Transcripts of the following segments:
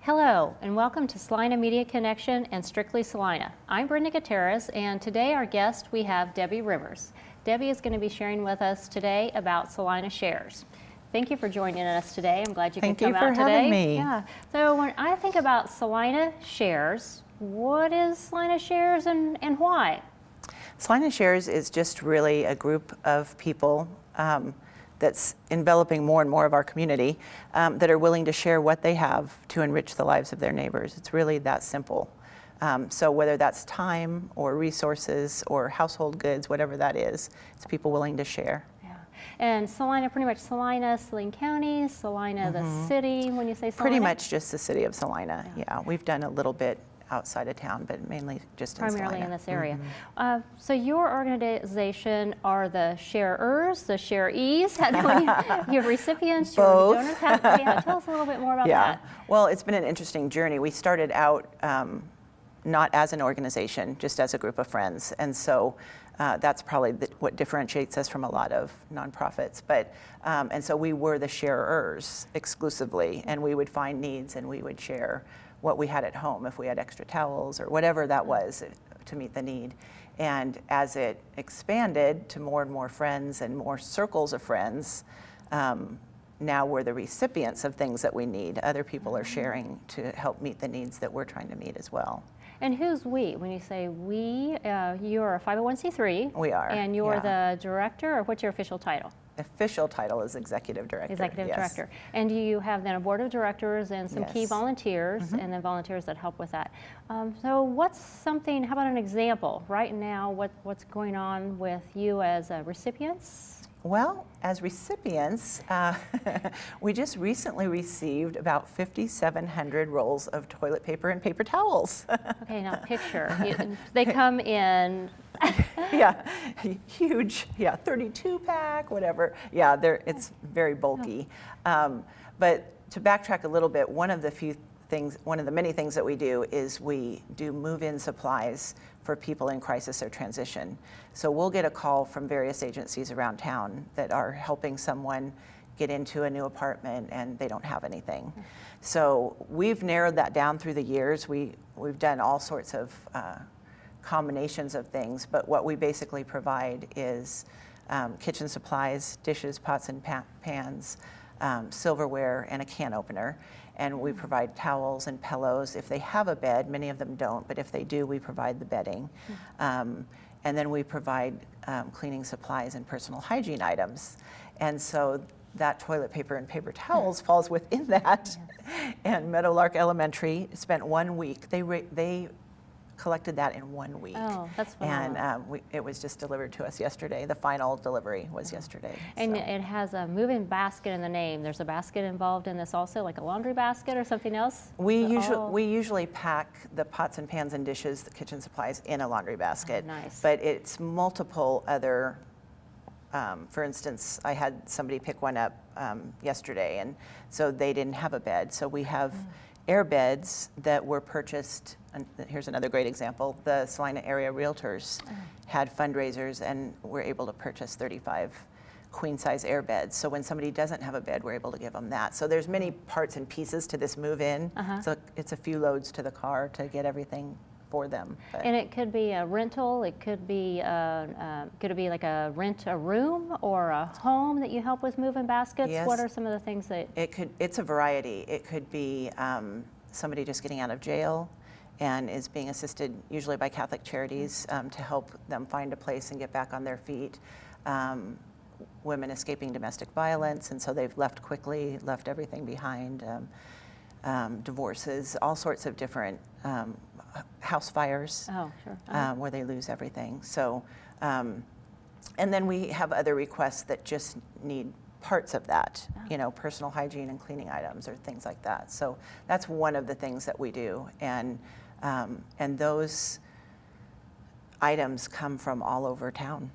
Hello, and welcome to Salina Media Connection and Strictly Salina. I'm Brenda Gutierrez, and today our guest, we have Debbie Rivers. Debbie is going to be sharing with us today about Salina Shares. Thank you for joining us today. I'm glad you could come out today. Thank you for having me. Yeah. So when I think about Salina Shares, what is Salina Shares and why? Salina Shares is just really a group of people that's enveloping more and more of our community that are willing to share what they have to enrich the lives of their neighbors. It's really that simple. So whether that's time or resources or household goods, whatever that is, it's people willing to share. Yeah. And Salina, pretty much Salina, Saline County, Salina, the city, when you say Salina? Pretty much just the city of Salina, yeah. We've done a little bit outside of town, but mainly just in primarily Salina. In this area. So your organization are the sharers, the sharees, your recipients, Both. your donors. Tell us a little bit more about that. Well, it's been an interesting journey. We started out not as an organization, just as a group of friends, and so that's probably what differentiates us from a lot of nonprofits. But and so we were the sharers exclusively, and we would find needs and we would share what we had at home, if we had extra towels or whatever that was to meet the need. And as it expanded to more and more friends and more circles of friends, now we're the recipients of things that we need. Other people are sharing to help meet the needs that we're trying to meet as well. And who's we? When you say we, you're a 501c3. We are. And you're the director, or what's your official title? Official title is executive director. Executive director. And you have then a board of directors and some key volunteers, and then volunteers that help with that. So what's something, how about an example right now, what's going on with you as recipients? Well, as recipients, we just recently received about 5,700 rolls of toilet paper and paper towels. Okay, now picture. They come in. Yeah, huge, 32 pack, whatever. Yeah, it's very bulky. But to backtrack a little bit, one of the many things that we do is we do move-in supplies for people in crisis or transition. So we'll get a call from various agencies around town that are helping someone get into a new apartment and they don't have anything. So we've narrowed that down through the years. We've done all sorts of combinations of things, but what we basically provide is kitchen supplies, dishes, pots and pans, silverware, and a can opener. And we provide towels and pillows. If they have a bed, many of them don't, but if they do, we provide the bedding. And then we provide cleaning supplies and personal hygiene items. And so that toilet paper and paper towels falls within that. And Meadowlark Elementary spent 1 week. They collected that in 1 week. Oh, that's phenomenal. And it was just delivered to us yesterday. The final delivery was yesterday. And it has a move-in basket in the name. There's a basket involved in this also, like a laundry basket or something else? We usually pack the pots and pans and dishes, the kitchen supplies, in a laundry basket. Oh, nice. But it's multiple other, for instance, I had somebody pick one up yesterday, and so they didn't have a bed. So we have air beds that were purchased. And here's another great example. The Salina area realtors had fundraisers and were able to purchase 35 queen-size air beds. So when somebody doesn't have a bed, we're able to give them that. So there's many parts and pieces to this move-in. So it's a few loads to the car to get everything for them. But. And it could be a rental. It could be like a rent a room or a home that you help with moving baskets. Yes. What are some of the things that? It's a variety. It could be somebody just getting out of jail and is being assisted usually by Catholic Charities to help them find a place and get back on their feet. Women escaping domestic violence, and so they've left quickly, left everything behind. Divorces, all sorts of different house fires where they lose everything. So, and then we have other requests that just need parts of that, personal hygiene and cleaning items or things like that. So that's one of the things that we do, and those items come from all over town.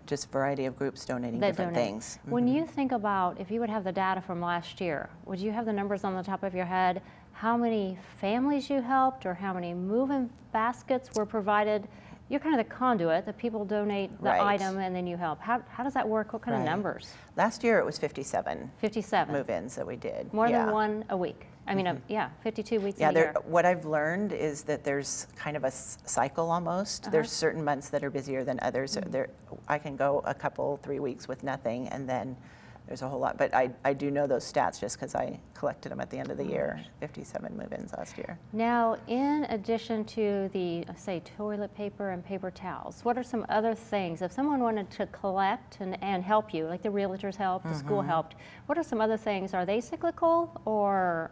Just a variety of groups donating different things. When you think about, if you would have the data from last year, would you have the numbers on the top of your head? How many families you helped, or how many move-in baskets were provided? You're kind of the conduit, that people donate the item and then you help. How does that work? What kind of numbers? Last year it was 57. 57 move-ins that we did. More than one a week. I mean, yeah, 52 weeks Yeah, in a year. what I've learned is that there's kind of a cycle almost. There's certain months that are busier than others. I can go a couple, 3 weeks with nothing, and then there's a whole lot. But I do know those stats just because I collected them at the end of the year. 57 move-ins last year. Now, in addition to the, say, toilet paper and paper towels, what are some other things? If someone wanted to collect and help you, like the realtors helped, the school helped, what are some other things? Are they cyclical or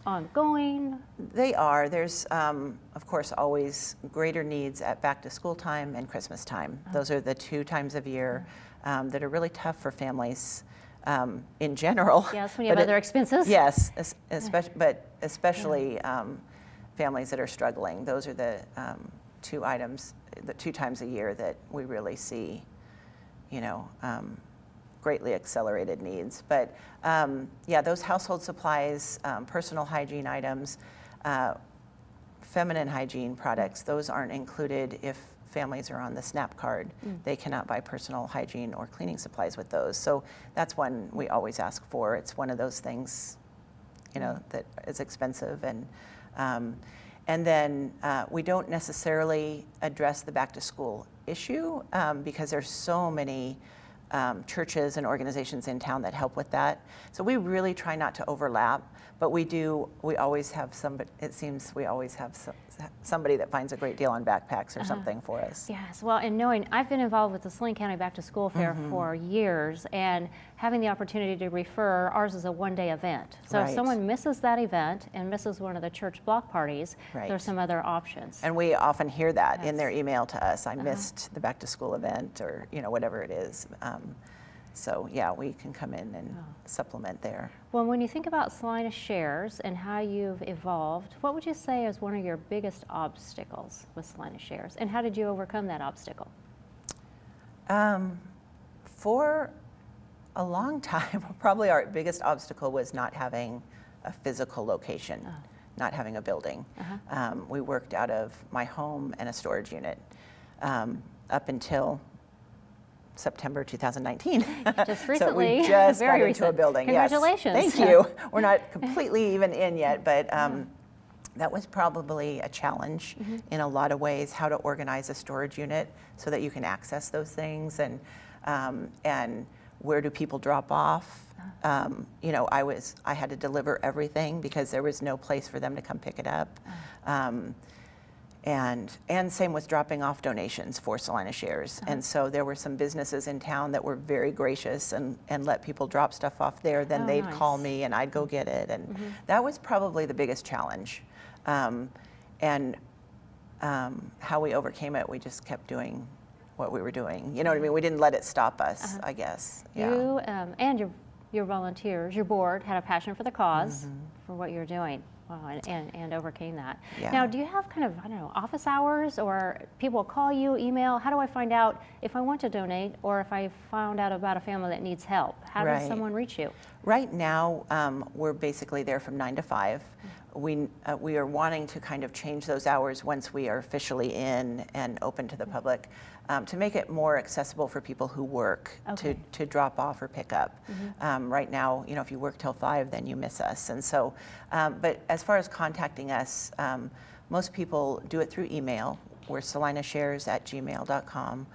ongoing? They are. There's, of course, always greater needs at back to school time and Christmas time. Those are the 2 times of year that are really tough for families in general. Yes, when you have other expenses. Yes, but especially families that are struggling. Those are the 2 items, the 2 times a year that we really see, greatly accelerated needs. But yeah, those household supplies, personal hygiene items, feminine hygiene products, those aren't included if families are on the SNAP card. They cannot buy personal hygiene or cleaning supplies with those. So that's one we always ask for. It's one of those things, that is expensive. And then we don't necessarily address the back to school issue because there's so many churches and organizations in town that help with that. So we really try not to overlap, but we always have somebody, it seems we always have somebody that finds a great deal on backpacks or something for us. Yes, well, and knowing I've been involved with the Saline County Back to School Fair for years, and having the opportunity to refer, ours is a one-day event. So if someone misses that event and misses one of the church block parties, there's some other options. And we often hear that in their email to us. I missed the back to school event, or whatever it is. So yeah, we can come in and supplement there. Well, when you think about Salina Shares and how you've evolved, what would you say is one of your biggest obstacles with Salina Shares, and how did you overcome that obstacle? For a long time, probably our biggest obstacle was not having a physical location, not having a building. We worked out of my home and a storage unit up until September 2019. Just recently. So we just got into recent. a building. Congratulations. Yes. Thank you. We're not completely even in yet, but that was probably a challenge in a lot of ways, how to organize a storage unit so that you can access those things, and where do people drop off. I had to deliver everything because there was no place for them to come pick it up. And same with dropping off donations for Salina Shares. And so there were some businesses in town that were very gracious and let people drop stuff off there. Then they'd call me and I'd go get it. And that was probably the biggest challenge. And how we overcame it, we just kept doing what we were doing. You know what I mean? We didn't let it stop us, I guess. Yeah. You and your volunteers, your board, had a passion for the cause, for what you're doing. Wow, and overcame that. Yeah. Now, do you have kind of, office hours, or people call you, email? How do I find out if I want to donate, or if I found out about a family that needs help? How does someone reach you? Right now, we're basically there from 9 to 5. We are wanting to kind of change those hours once we are officially in and open to the public, to make it more accessible for people who work to drop off or pick up. Right now, if you work till 5, then you miss us. And so, but as far as contacting us, most people do it through email. We're salinashares@gmail.com.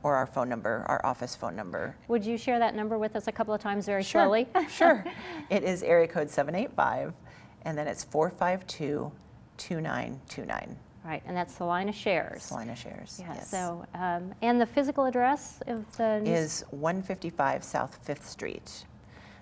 Or our phone number, our office phone number. Would you share that number with us a couple of times very slowly? Sure. It is area code 785, and then it's 452-2929. Right, and that's Salina Shares. Salina Shares, yes. So, and the physical address of the is 155 South 5th Street.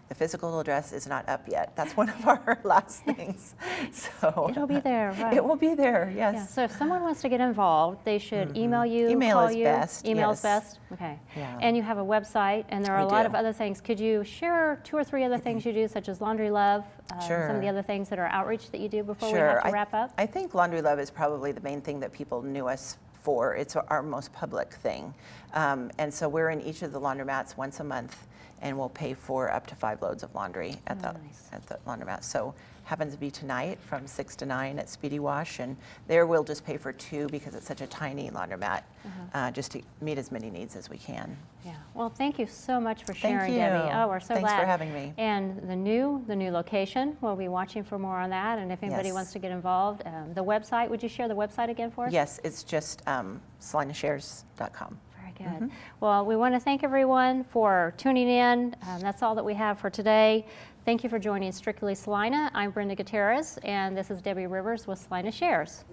The physical address is not up yet. That's one of our last things. So it'll be there, right? It will be there, yes. Yeah, so if someone wants to get involved, they should email you, Email call is you. best, Email is yes. best, okay. Yeah. And you have a website, and there are We a lot do. of other things. Could you share 2 or 3 other things you do, such as Laundry Love, some of the other things that are outreach that you do before we have to wrap up? I think Laundry Love is probably the main thing that people knew us for. It's our most public thing. And so we're in each of the laundromats once a month and we'll pay for up to 5 loads of laundry at Nice. the laundromat. So happens to be tonight from 6 to 9 at Speedy Wash, and there we'll just pay for 2 because it's such a tiny laundromat, just to meet as many needs as we can. Yeah. Well, thank you so much for Thank sharing, you. Debbie. Oh, we're so Thanks glad. for having me. And the new location, we'll be watching for more on that. And if anybody Yes. wants to get involved, the website, would you share the website again for us? Yes, it's just salinashares.com. Very good. Well, we want to thank everyone for tuning in. That's all that we have for today. Thank you for joining Strictly Salina. I'm Brenda Gutierrez, and this is Debbie Rivers with Salina Shares.